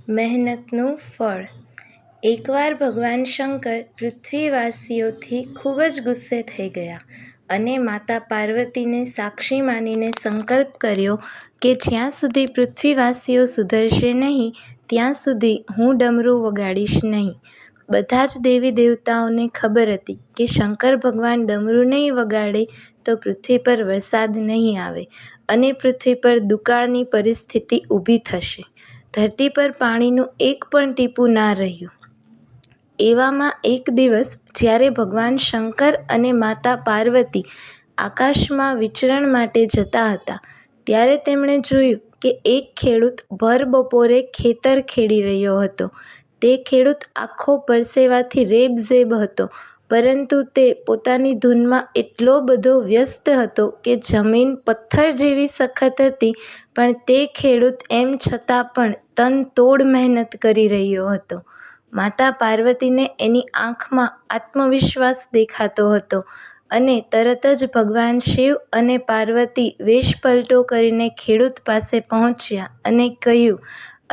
મહેનતનું ફળ. એકવાર ભગવાન શંકર પૃથ્વીવાસીઓથી ખૂબ જ ગુસ્સે થઈ ગયા અને માતા પાર્વતીને સાક્ષી માનીને સંકલ્પ કર્યો કે જ્યાં સુધી પૃથ્વીવાસીઓ સુધરશે નહીં ત્યાં સુધી હું ડમરું વગાડીશ નહીં. બધા જ દેવી દેવતાઓને ખબર હતી કે શંકર ભગવાન ડમરું નહીં વગાડે તો પૃથ્વી પર વરસાદ નહીં આવે અને પૃથ્વી પર દુકાળની પરિસ્થિતિ ઊભી થશે. ધરતી પર પાણીનું એક પણ ટીપું ના રહ્યું. એવામાં એક દિવસ જ્યારે ભગવાન શંકર અને માતા પાર્વતી આકાશમાં વિચરણ માટે જતા હતા ત્યારે તેમણે જોયું કે એક ખેડૂત ભર બપોરે ખેતર ખેડી રહ્યો હતો. તે ખેડૂત આખો પરસેવાથી રેબઝેબ હતો, પરંતુ તે પોતાની ધૂનમાં એટલો બધો વ્યસ્ત હતો કે જમીન પથ્થર જેવી સખત હતી, પણ તે ખેડૂત એમ છતાં પણ તનતોડ મહેનત કરી રહ્યો હતો. માતા પાર્વતીને એની આંખમાં આત્મવિશ્વાસ દેખાતો હતો અને તરત જ ભગવાન શિવ અને પાર્વતી વેશપલટો કરીને ખેડૂત પાસે પહોંચ્યા અને કહ્યું,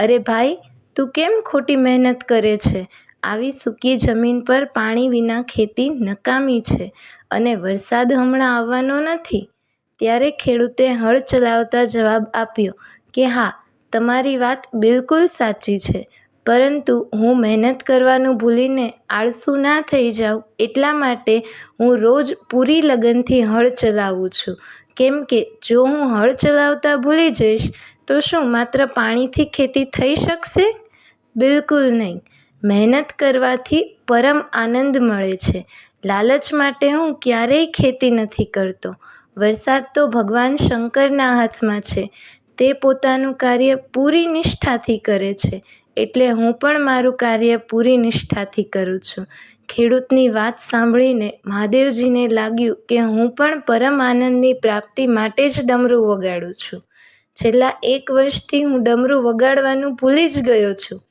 અરે ભાઈ, તું કેમ ખોટી મહેનત કરે છે? આવી સૂકી જમીન પર પાણી વિના ખેતી નકામી છે અને વરસાદ હમણાં આવવાનો નથી. ત્યારે ખેડૂતે હળ ચલાવતા જવાબ આપ્યો કે હા, તમારી વાત બિલકુલ સાચી છે, પરંતુ હું મહેનત કરવાનું ભૂલીને આળસુ ના થઈ જાઉં એટલા માટે હું રોજ પૂરી લગનથી હળ ચલાવું છું. કેમ કે જો હું હળ ચલાવતા ભૂલી જઈશ તો શું માત્ર પાણીથી ખેતી થઈ શકશે? બિલકુલ નહીં. મહેનત કરવાથી પરમ આનંદ મળે છે. લાલચ માટે હું ક્યારેય ખેતી નથી કરતો. વરસાદ તો ભગવાન શંકરના હાથમાં છે. તે પોતાનું કાર્ય પૂરી નિષ્ઠાથી કરે છે, એટલે હું પણ મારું કાર્ય પૂરી નિષ્ઠાથી કરું છું. ખેડૂતની વાત સાંભળીને મહાદેવજીને લાગ્યું કે હું પણ પરમ આનંદની પ્રાપ્તિ માટે જ ડમરું વગાડું છું. છેલ્લા 1 વર્ષથી હું ડમરું વગાડવાનું ભૂલી જ ગયો છું.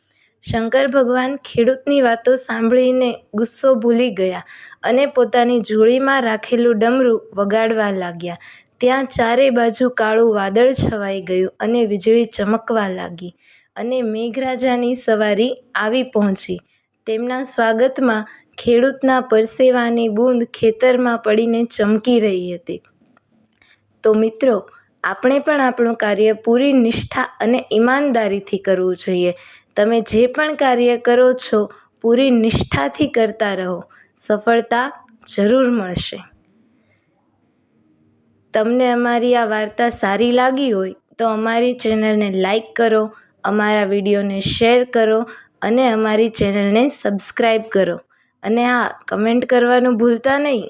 શંકર ભગવાન ખેડૂતની વાતો સાંભળીને ગુસ્સો ભૂલી ગયા અને પોતાની ઝૂળીમાં રાખેલું ડમરું વગાડવા લાગ્યા. ત્યાં ચારે બાજુ કાળું વાદળ છવાઈ ગયું અને વીજળી ચમકવા લાગી અને મેઘરાજાની સવારી આવી પહોંચી. તેમના સ્વાગતમાં ખેડૂતના પરસેવાની બૂંદ ખેતરમાં પડીને ચમકી રહી હતી. તો મિત્રો, આપણે પણ આપણું કાર્ય પૂરી નિષ્ઠા અને ઈમાનદારીથી કરવું જોઈએ. તમે જે પણ કાર્ય કરો છો પૂરી નિષ્ઠાથી કરતા રહો. સફળતા જરૂર મળશે. તમને અમારી આ વાર્તા સારી લાગી હોય તો અમારી ચેનલને લાઈક કરો, અમારા વિડીયોને શેર કરો અને અમારી ચેનલને સબસ્ક્રાઈબ કરો. અને હા, કમેન્ટ કરવાનું ભૂલતા નહીં.